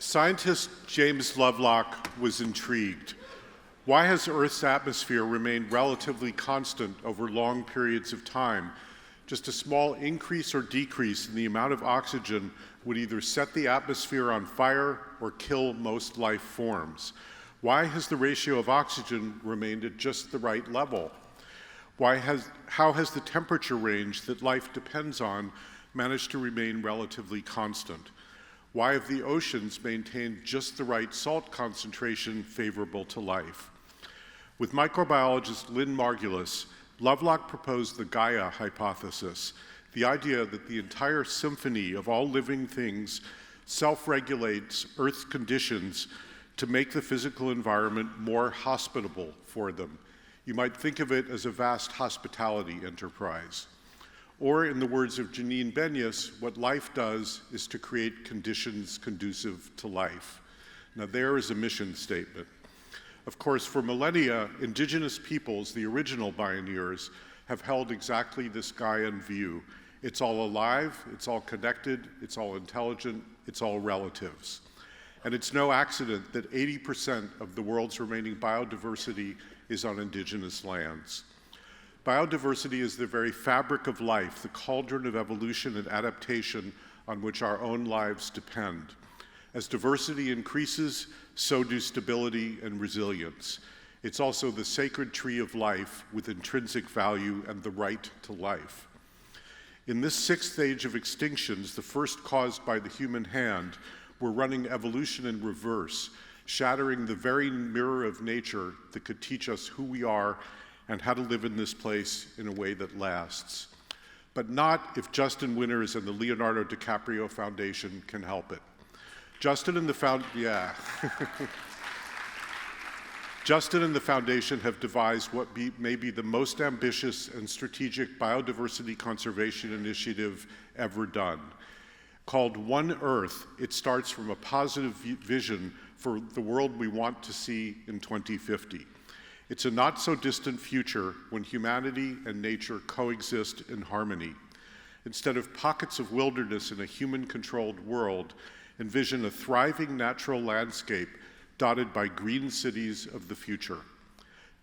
Scientist James Lovelock was intrigued. Why has Earth's atmosphere remained relatively constant over long periods of time? Just a small increase or decrease in the amount of oxygen would either set the atmosphere on fire or kill most life forms. Why has the ratio of oxygen remained at just the right level? How has the temperature range that life depends on managed to remain relatively constant? Why have the oceans maintained just the right salt concentration favorable to life? With microbiologist Lynn Margulis, Lovelock proposed the Gaia Hypothesis, the idea that the entire symphony of all living things self-regulates Earth's conditions to make the physical environment more hospitable for them. You might think of it as a vast hospitality enterprise. Or, in the words of Janine Benyus, what life does is to create conditions conducive to life. Now, there is a mission statement. Of course, for millennia, indigenous peoples, the original Bioneers, have held exactly this Gaian view. It's all alive, it's all connected, it's all intelligent, it's all relatives. And it's no accident that 80% of the world's remaining biodiversity is on indigenous lands. Biodiversity is the very fabric of life, the cauldron of evolution and adaptation on which our own lives depend. As diversity increases, so do stability and resilience. It's also the sacred tree of life with intrinsic value and the right to life. In this sixth age of extinctions, the first caused by the human hand, we're running evolution in reverse, shattering the very mirror of nature that could teach us who we are and how to live in this place in a way that lasts. But not if Justin Winters and the Leonardo DiCaprio Foundation can help it. Justin and the Foundation have devised what may be the most ambitious and strategic biodiversity conservation initiative ever done. Called One Earth, it starts from a positive vision for the world we want to see in 2050. It's a not-so-distant future when humanity and nature coexist in harmony. Instead of pockets of wilderness in a human-controlled world, envision a thriving natural landscape dotted by green cities of the future.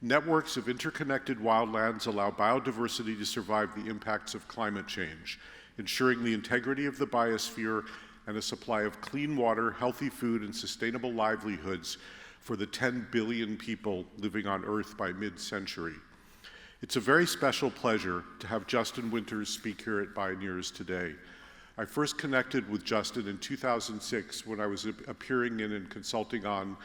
Networks of interconnected wildlands allow biodiversity to survive the impacts of climate change, ensuring the integrity of the biosphere and a supply of clean water, healthy food, and sustainable livelihoods for the 10 billion people living on Earth by mid-century. It's a very special pleasure to have Justin Winters speak here at Bioneers today. I first connected with Justin in 2006 when I was appearing in and consulting on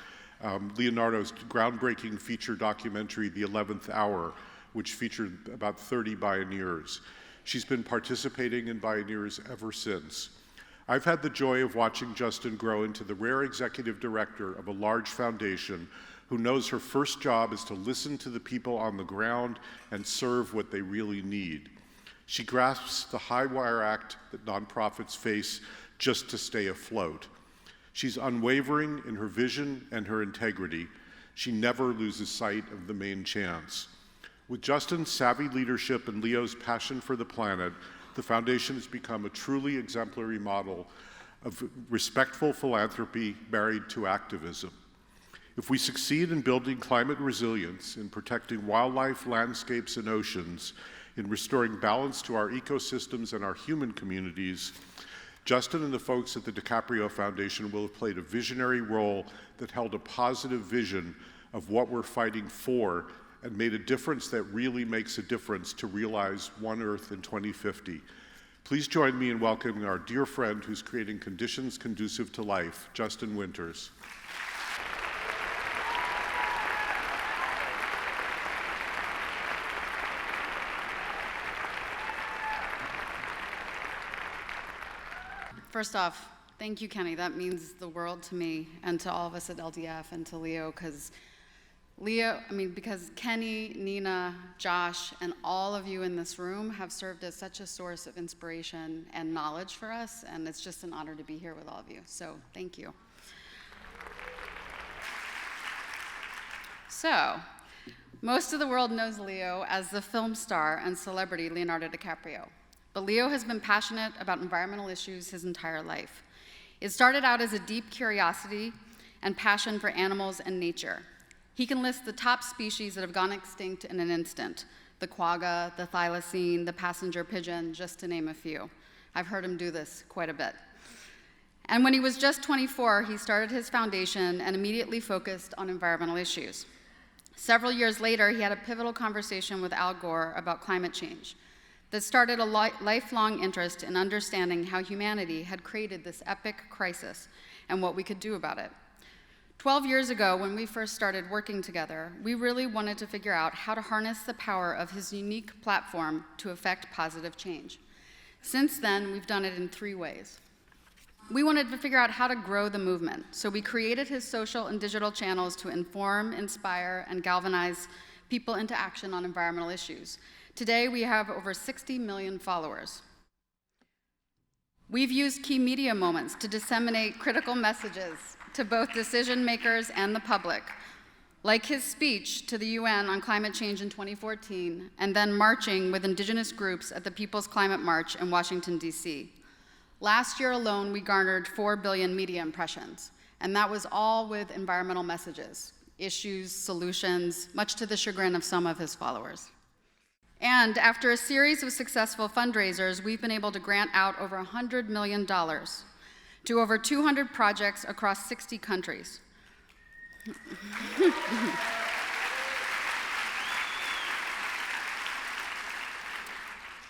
Leonardo's groundbreaking feature documentary, The 11th Hour, which featured about 30 Bioneers. She's been participating in Bioneers ever since. I've had the joy of watching Justin grow into the rare executive director of a large foundation who knows her first job is to listen to the people on the ground and serve what they really need. She grasps the high wire act that nonprofits face just to stay afloat. She's unwavering in her vision and her integrity. She never loses sight of the main chance. With Justin's savvy leadership and Leo's passion for the planet, the foundation has become a truly exemplary model of respectful philanthropy married to activism. If we succeed in building climate resilience, in protecting wildlife, landscapes, and oceans, in restoring balance to our ecosystems and our human communities, Justin and the folks at the DiCaprio Foundation will have played a visionary role that held a positive vision of what we're fighting for and made a difference that really makes a difference to realize One Earth in 2050. Please join me in welcoming our dear friend who's creating conditions conducive to life, Justin Winters. First off, thank you, Kenny. That means the world to me and to all of us at LDF and to Leo, because Kenny, Nina, Josh, and all of you in this room have served as such a source of inspiration and knowledge for us, and it's just an honor to be here with all of you. So, thank you. So, most of the world knows Leo as the film star and celebrity Leonardo DiCaprio. But Leo has been passionate about environmental issues his entire life. It started out as a deep curiosity and passion for animals and nature. He can list the top species that have gone extinct in an instant: the quagga, the thylacine, the passenger pigeon, just to name a few. I've heard him do this quite a bit. And when he was just 24, he started his foundation and immediately focused on environmental issues. Several years later, he had a pivotal conversation with Al Gore about climate change that started a lifelong interest in understanding how humanity had created this epic crisis and what we could do about it. 12 years ago, when we first started working together, we really wanted to figure out how to harness the power of his unique platform to effect positive change. Since then, we've done it in 3 ways. We wanted to figure out how to grow the movement, so we created his social and digital channels to inform, inspire, and galvanize people into action on environmental issues. Today, we have over 60 million followers. We've used key media moments to disseminate critical messages to both decision makers and the public, like his speech to the UN on climate change in 2014, and then marching with indigenous groups at the People's Climate March in Washington, D.C. Last year alone, we garnered 4 billion media impressions, and that was all with environmental messages, issues, solutions, much to the chagrin of some of his followers. And after a series of successful fundraisers, we've been able to grant out over $100 million to over 200 projects across 60 countries.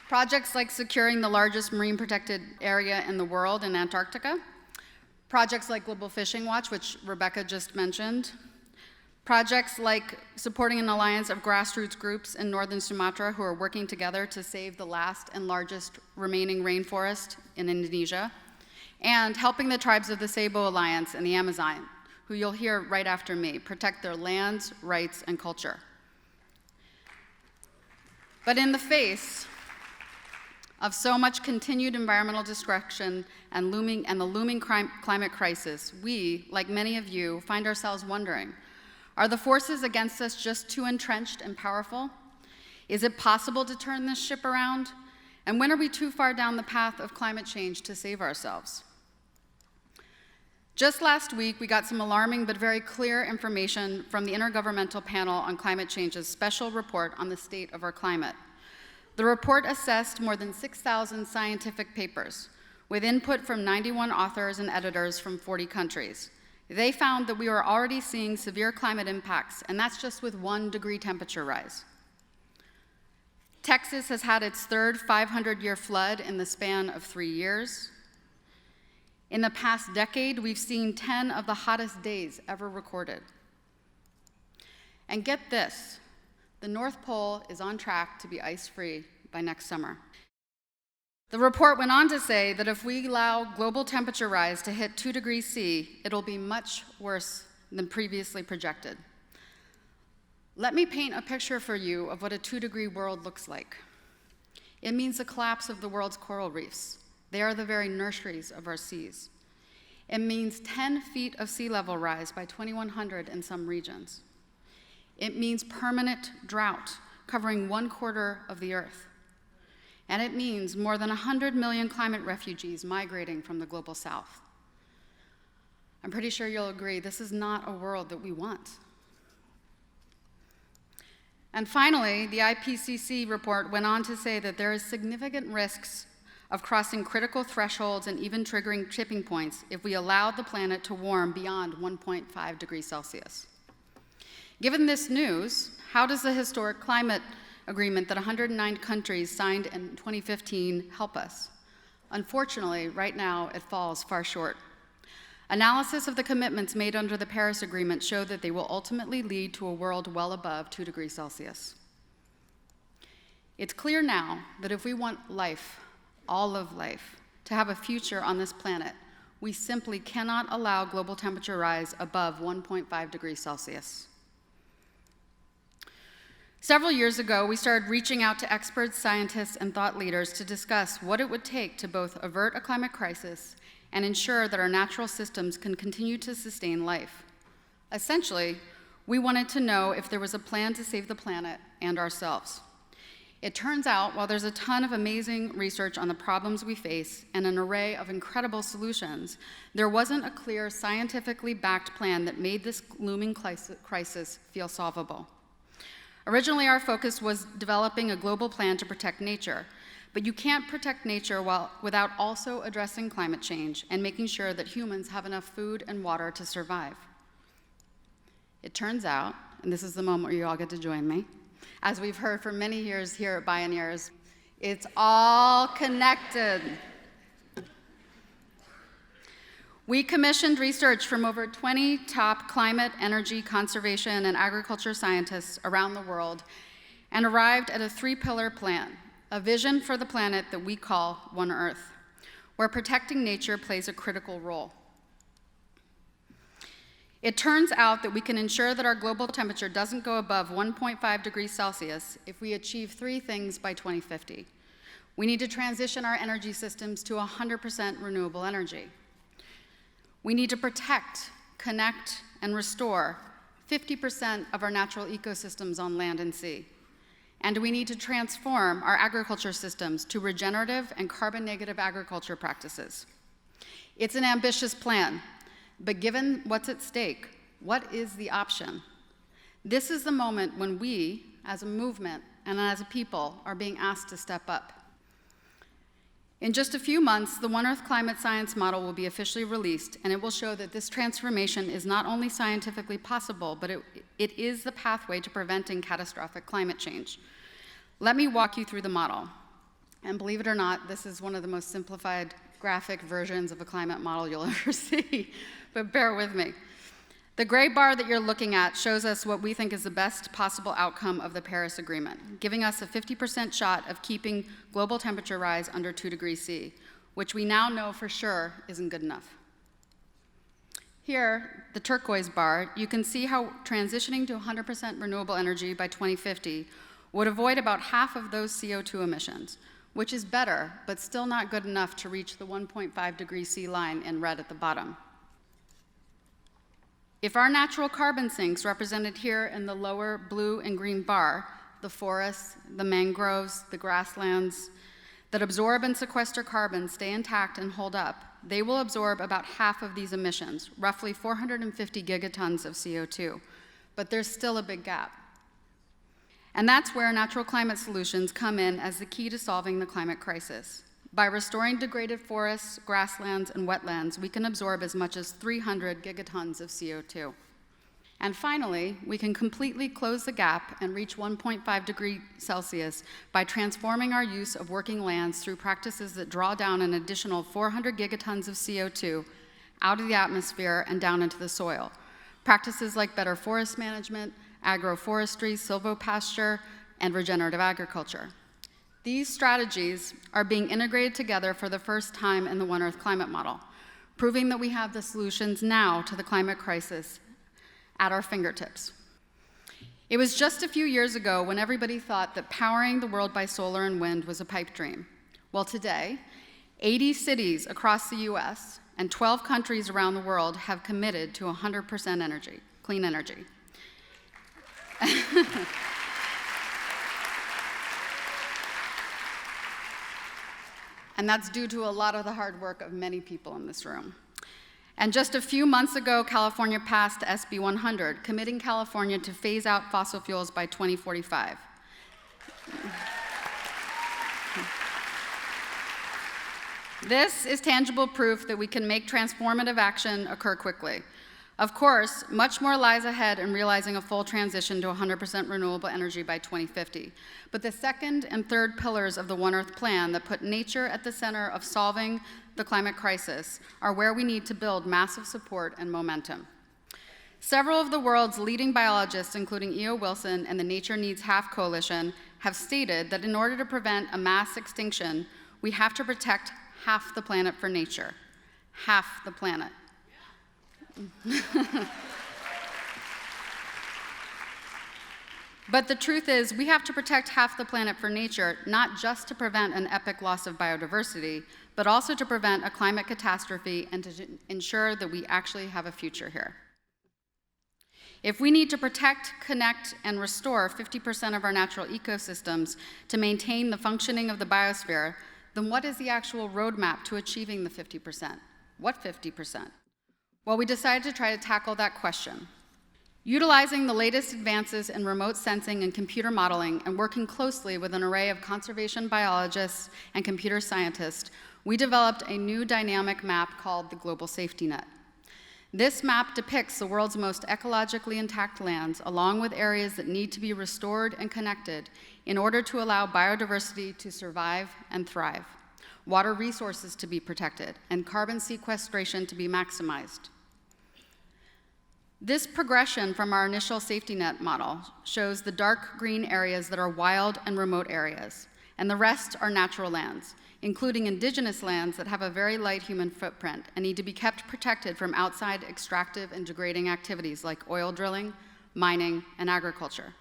Projects like securing the largest marine protected area in the world in Antarctica, projects like Global Fishing Watch, which Rebecca just mentioned, projects like supporting an alliance of grassroots groups in northern Sumatra who are working together to save the last and largest remaining rainforest in Indonesia, and helping the tribes of the Sabo Alliance in the Amazon, who you'll hear right after me, protect their lands, rights, and culture. But in the face of so much continued environmental destruction and the looming climate crisis, we, like many of you, find ourselves wondering, are the forces against us just too entrenched and powerful? Is it possible to turn this ship around? And when are we too far down the path of climate change to save ourselves? Just last week, we got some alarming but very clear information from the Intergovernmental Panel on Climate Change's special report on the state of our climate. The report assessed more than 6,000 scientific papers with input from 91 authors and editors from 40 countries. They found that we are already seeing severe climate impacts, and that's just with 1-degree temperature rise. Texas has had its third 500-year flood in the span of 3 years. In the past decade, we've seen 10 of the hottest days ever recorded. And get this, the North Pole is on track to be ice-free by next summer. The report went on to say that if we allow global temperature rise to hit 2 degrees C, it'll be much worse than previously projected. Let me paint a picture for you of what a 2-degree world looks like. It means the collapse of the world's coral reefs. They are the very nurseries of our seas. It means 10 feet of sea level rise by 2100 in some regions. It means permanent drought covering 1/4 of the Earth. And it means more than 100 million climate refugees migrating from the global south. I'm pretty sure you'll agree this is not a world that we want. And finally, the IPCC report went on to say that there is significant risks of crossing critical thresholds and even triggering tipping points if we allow the planet to warm beyond 1.5 degrees Celsius. Given this news, how does the historic climate agreement that 109 countries signed in 2015 help us? Unfortunately, right now, it falls far short. Analysis of the commitments made under the Paris Agreement show that they will ultimately lead to a world well above 2 degrees Celsius. It's clear now that if we want life, all of life, to have a future on this planet, we simply cannot allow global temperature rise above 1.5 degrees Celsius. Several years ago, we started reaching out to experts, scientists, and thought leaders to discuss what it would take to both avert a climate crisis and ensure that our natural systems can continue to sustain life. Essentially, we wanted to know if there was a plan to save the planet and ourselves. It turns out, while there's a ton of amazing research on the problems we face and an array of incredible solutions, there wasn't a clear, scientifically backed plan that made this looming crisis feel solvable. Originally, our focus was developing a global plan to protect nature, but you can't protect nature without also addressing climate change and making sure that humans have enough food and water to survive. It turns out, and this is the moment where you all get to join me, as we've heard for many years here at Bioneers, it's all connected. We commissioned research from over 20 top climate, energy, conservation, and agriculture scientists around the world and arrived at a three-pillar plan, a vision for the planet that we call One Earth, where protecting nature plays a critical role. It turns out that we can ensure that our global temperature doesn't go above 1.5 degrees Celsius if we achieve three things by 2050. We need to transition our energy systems to 100% renewable energy. We need to protect, connect, and restore 50% of our natural ecosystems on land and sea. And we need to transform our agriculture systems to regenerative and carbon-negative agriculture practices. It's an ambitious plan. But given what's at stake, what is the option? This is the moment when we, as a movement and as a people, are being asked to step up. In just a few months, the One Earth Climate Science Model will be officially released, and it will show that this transformation is not only scientifically possible, but it is the pathway to preventing catastrophic climate change. Let me walk you through the model. And believe it or not, this is one of the most simplified graphic versions of a climate model you'll ever see, but bear with me. The gray bar that you're looking at shows us what we think is the best possible outcome of the Paris Agreement, giving us a 50% shot of keeping global temperature rise under 2 degrees C, which we now know for sure isn't good enough. Here, the turquoise bar, you can see how transitioning to 100% renewable energy by 2050 would avoid about half of those CO2 emissions, which is better, but still not good enough to reach the 1.5 degree C line in red at the bottom. If our natural carbon sinks, represented here in the lower blue and green bar, the forests, the mangroves, the grasslands, that absorb and sequester carbon stay intact and hold up, they will absorb about half of these emissions, roughly 450 gigatons of CO2. But there's still a big gap. And that's where natural climate solutions come in as the key to solving the climate crisis. By restoring degraded forests, grasslands, and wetlands, we can absorb as much as 300 gigatons of CO2. And finally, we can completely close the gap and reach 1.5 degrees Celsius by transforming our use of working lands through practices that draw down an additional 400 gigatons of CO2 out of the atmosphere and down into the soil. Practices like better forest management, agroforestry, silvopasture, and regenerative agriculture. These strategies are being integrated together for the first time in the One Earth Climate Model, proving that we have the solutions now to the climate crisis at our fingertips. It was just a few years ago when everybody thought that powering the world by solar and wind was a pipe dream. Well, today, 80 cities across the US and 12 countries around the world have committed to 100% energy, clean energy. And that's due to a lot of the hard work of many people in this room. And just a few months ago, California passed SB 100, committing California to phase out fossil fuels by 2045. This is tangible proof that we can make transformative action occur quickly. Of course, much more lies ahead in realizing a full transition to 100% renewable energy by 2050. But the second and third pillars of the One Earth plan that put nature at the center of solving the climate crisis are where we need to build massive support and momentum. Several of the world's leading biologists, including E.O. Wilson and the Nature Needs Half Coalition, have stated that in order to prevent a mass extinction, we have to protect half the planet for nature. Half the planet. But the truth is, we have to protect half the planet for nature, not just to prevent an epic loss of biodiversity, but also to prevent a climate catastrophe and to ensure that we actually have a future here. If we need to protect, connect, and restore 50% of our natural ecosystems to maintain the functioning of the biosphere, then what is the actual roadmap to achieving the 50%? What 50%? Well, we decided to try to tackle that question. Utilizing the latest advances in remote sensing and computer modeling and working closely with an array of conservation biologists and computer scientists, we developed a new dynamic map called the Global Safety Net. This map depicts the world's most ecologically intact lands, along with areas that need to be restored and connected in order to allow biodiversity to survive and thrive, water resources to be protected, and carbon sequestration to be maximized. This progression from our initial safety net model shows the dark green areas that are wild and remote areas, and the rest are natural lands, including indigenous lands that have a very light human footprint and need to be kept protected from outside extractive and degrading activities like oil drilling, mining, and agriculture.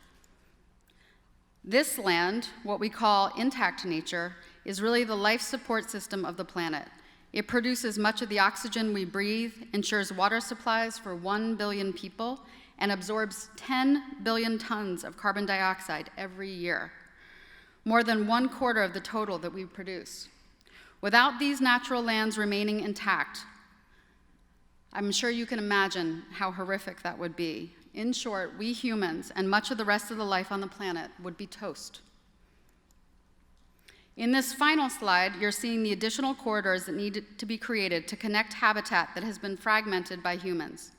This land, what we call intact nature, is really the life support system of the planet. It produces much of the oxygen we breathe, ensures water supplies for 1 billion people, and absorbs 10 billion tons of carbon dioxide every year, more than 1/4 of the total that we produce. Without these natural lands remaining intact, I'm sure you can imagine how horrific that would be. In short, we humans and much of the rest of the life on the planet would be toast. In this final slide, you're seeing the additional corridors that need to be created to connect habitat that has been fragmented by humans.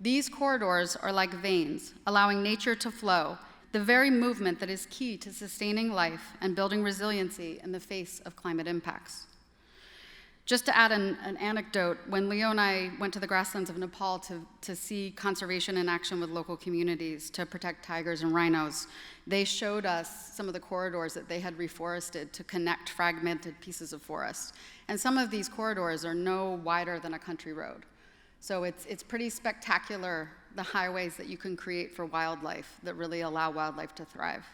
These corridors are like veins, allowing nature to flow, the very movement that is key to sustaining life and building resiliency in the face of climate impacts. Just to add an anecdote, when Leo and I went to the grasslands of Nepal to see conservation in action with local communities to protect tigers and rhinos, they showed us some of the corridors that they had reforested to connect fragmented pieces of forest. And some of these corridors are no wider than a country road. So it's pretty spectacular, the highways that you can create for wildlife that really allow wildlife to thrive.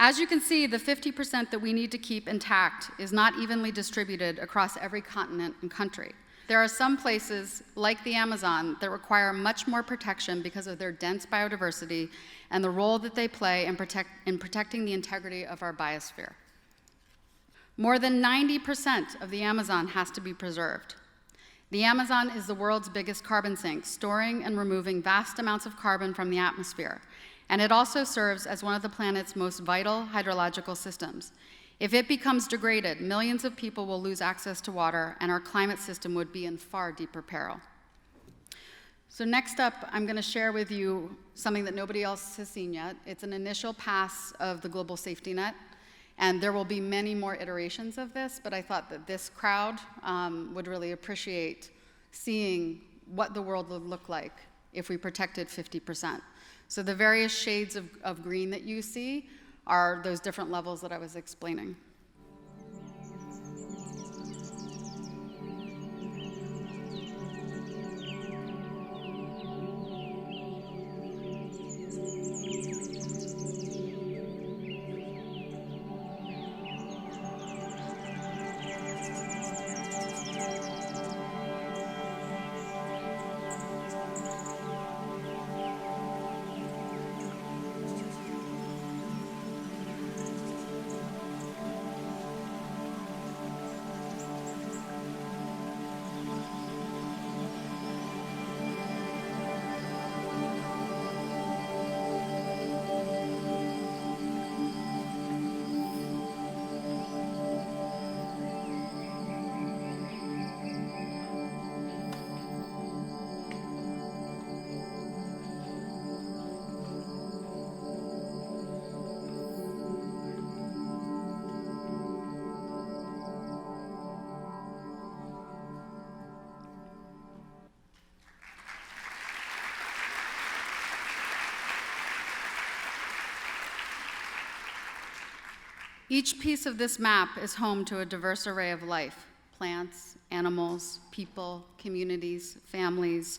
As you can see, the 50% that we need to keep intact is not evenly distributed across every continent and country. There are some places, like the Amazon, that require much more protection because of their dense biodiversity and the role that they play in protecting the integrity of our biosphere. More than 90% of the Amazon has to be preserved. The Amazon is the world's biggest carbon sink, storing and removing vast amounts of carbon from the atmosphere. And it also serves as one of the planet's most vital hydrological systems. If it becomes degraded, millions of people will lose access to water, and our climate system would be in far deeper peril. So next up, I'm going to share with you something that nobody else has seen yet. It's an initial pass of the Global Safety Net, and there will be many more iterations of this, but I thought that this crowd would really appreciate seeing what the world would look like if we protected 50%. So the various shades of green that you see are those different levels that I was explaining. Each piece of this map is home to a diverse array of life: plants, animals, people, communities, families.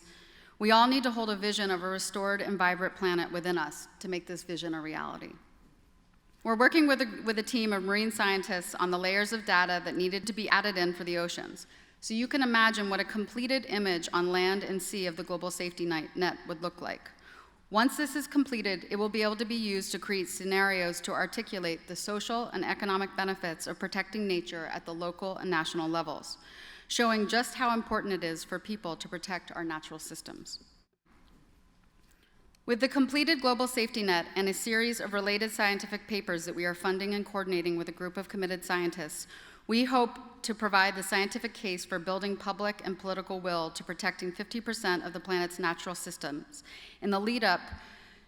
We all need to hold a vision of a restored and vibrant planet within us to make this vision a reality. We're working with a team of marine scientists on the layers of data that needed to be added in for the oceans. So you can imagine what a completed image on land and sea of the global safety net would look like. Once this is completed, it will be able to be used to create scenarios to articulate the social and economic benefits of protecting nature at the local and national levels, showing just how important it is for people to protect our natural systems. With the completed global safety net and a series of related scientific papers that we are funding and coordinating with a group of committed scientists, we hope to provide the scientific case for building public and political will to protecting 50% of the planet's natural systems in the lead up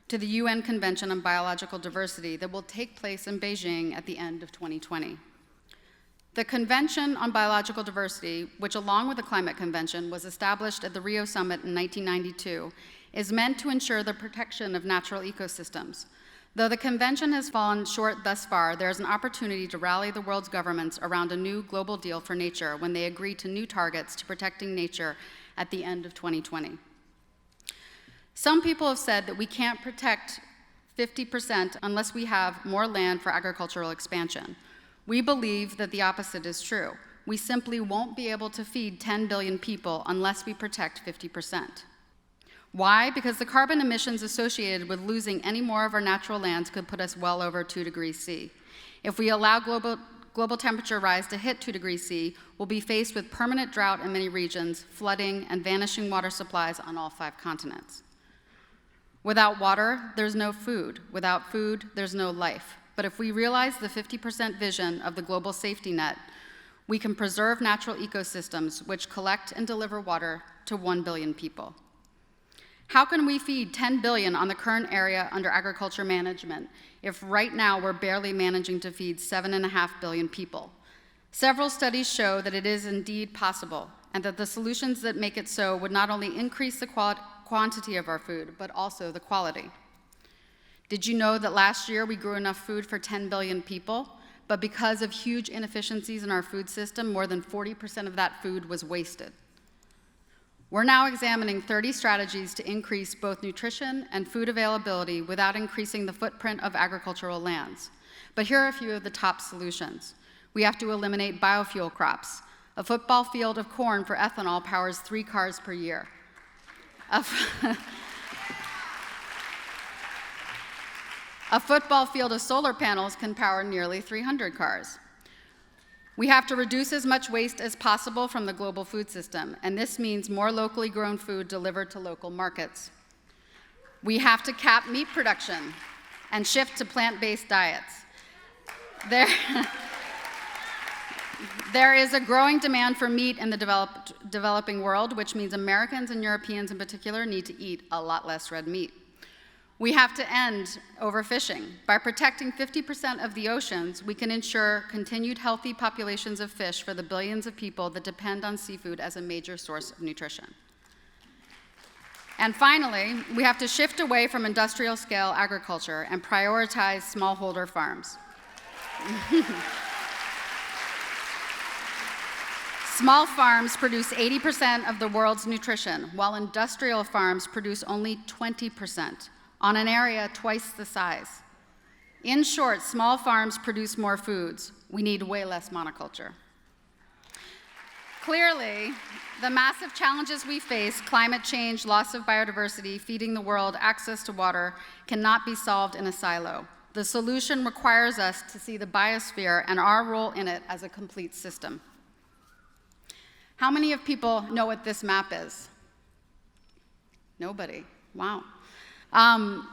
to the UN Convention on Biological Diversity that will take place in Beijing at the end of 2020. The Convention on Biological Diversity, which along with the Climate Convention was established at the Rio Summit in 1992, is meant to ensure the protection of natural ecosystems. Though the convention has fallen short thus far, there is an opportunity to rally the world's governments around a new global deal for nature when they agree to new targets to protecting nature at the end of 2020. Some people have said that we can't protect 50% unless we have more land for agricultural expansion. We believe that the opposite is true. We simply won't be able to feed 10 billion people unless we protect 50%. Why? Because the carbon emissions associated with losing any more of our natural lands could put us well over 2 degrees C. If we allow global temperature rise to hit 2 degrees C, we'll be faced with permanent drought in many regions, flooding, and vanishing water supplies on all 5 continents. Without water, there's no food. Without food, there's no life. But if we realize the 50% vision of the global safety net, we can preserve natural ecosystems which collect and deliver water to 1 billion people. How can we feed 10 billion on the current area under agriculture management if right now we're barely managing to feed 7.5 billion people? Several studies show that it is indeed possible, and that the solutions that make it so would not only increase the quantity of our food, but also the quality. Did you know that last year we grew enough food for 10 billion people, but because of huge inefficiencies in our food system, more than 40% of that food was wasted? We're now examining 30 strategies to increase both nutrition and food availability without increasing the footprint of agricultural lands. But here are a few of the top solutions. We have to eliminate biofuel crops. A football field of corn for ethanol powers 3 cars per year. A football field of solar panels can power nearly 300 cars. We have to reduce as much waste as possible from the global food system, and this means more locally grown food delivered to local markets. We have to cap meat production and shift to plant-based diets. There is a growing demand for meat in the developing world, which means Americans and Europeans in particular need to eat a lot less red meat. We have to end overfishing. By protecting 50% of the oceans, we can ensure continued healthy populations of fish for the billions of people that depend on seafood as a major source of nutrition. And finally, we have to shift away from industrial-scale agriculture and prioritize smallholder farms. Small farms produce 80% of the world's nutrition, while industrial farms produce only 20%. On an area twice the size. In short, small farms produce more foods. We need way less monoculture. Clearly, the massive challenges we face, climate change, loss of biodiversity, feeding the world, access to water, cannot be solved in a silo. The solution requires us to see the biosphere and our role in it as a complete system. How many of people know what this map is? Nobody. Wow.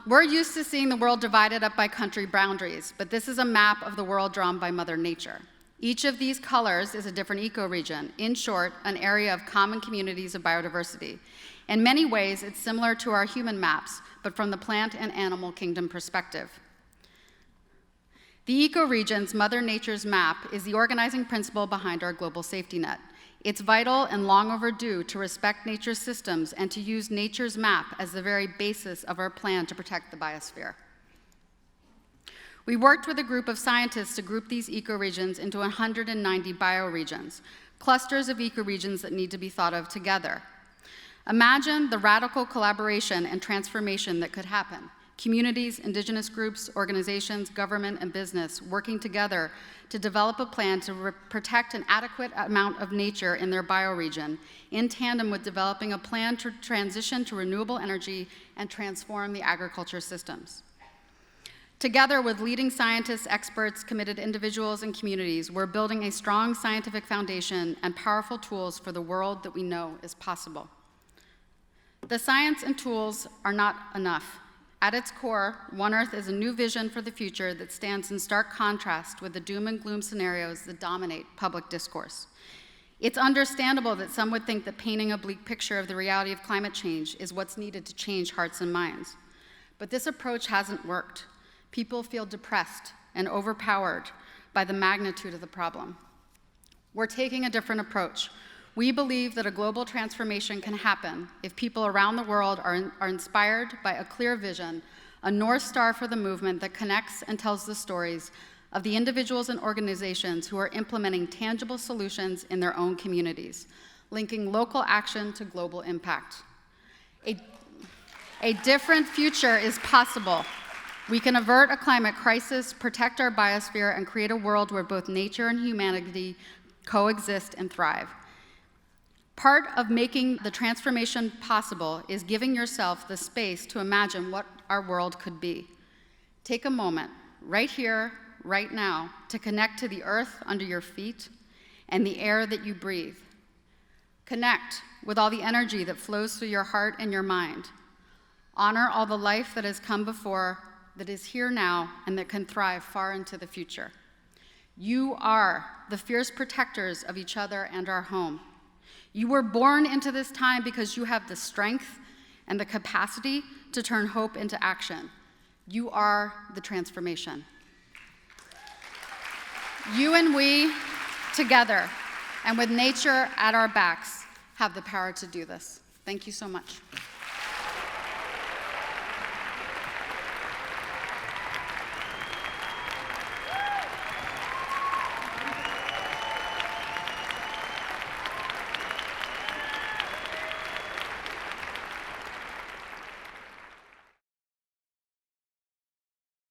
We're used to seeing the world divided up by country boundaries, but this is a map of the world drawn by Mother Nature. Each of these colors is a different ecoregion. In short, an area of common communities of biodiversity. In many ways, it's similar to our human maps, but from the plant and animal kingdom perspective. The ecoregions, Mother Nature's map, is the organizing principle behind our global safety net. It's vital and long overdue to respect nature's systems and to use nature's map as the very basis of our plan to protect the biosphere. We worked with a group of scientists to group these ecoregions into 190 bioregions, clusters of ecoregions that need to be thought of together. Imagine the radical collaboration and transformation that could happen communities, indigenous groups, organizations, government, and business working together to develop a plan to protect an adequate amount of nature in their bioregion, in tandem with developing a plan to transition to renewable energy and transform the agriculture systems. Together with leading scientists, experts, committed individuals, and communities, we're building a strong scientific foundation and powerful tools for the world that we know is possible. The science and tools are not enough. At its core, One Earth is a new vision for the future that stands in stark contrast with the doom and gloom scenarios that dominate public discourse. It's understandable that some would think that painting a bleak picture of the reality of climate change is what's needed to change hearts and minds. But this approach hasn't worked. People feel depressed and overpowered by the magnitude of the problem. We're taking a different approach. We believe that a global transformation can happen if people around the world are inspired by a clear vision, a North Star for the movement that connects and tells the stories of the individuals and organizations who are implementing tangible solutions in their own communities, linking local action to global impact. A different future is possible. We can avert a climate crisis, protect our biosphere, and create a world where both nature and humanity coexist and thrive. Part of making the transformation possible is giving yourself the space to imagine what our world could be. Take a moment, right here, right now, to connect to the earth under your feet and the air that you breathe. Connect with all the energy that flows through your heart and your mind. Honor all the life that has come before, that is here now, and that can thrive far into the future. You are the fierce protectors of each other and our home. You were born into this time because you have the strength and the capacity to turn hope into action. You are the transformation. You and we, together, and with nature at our backs, have the power to do this. Thank you so much.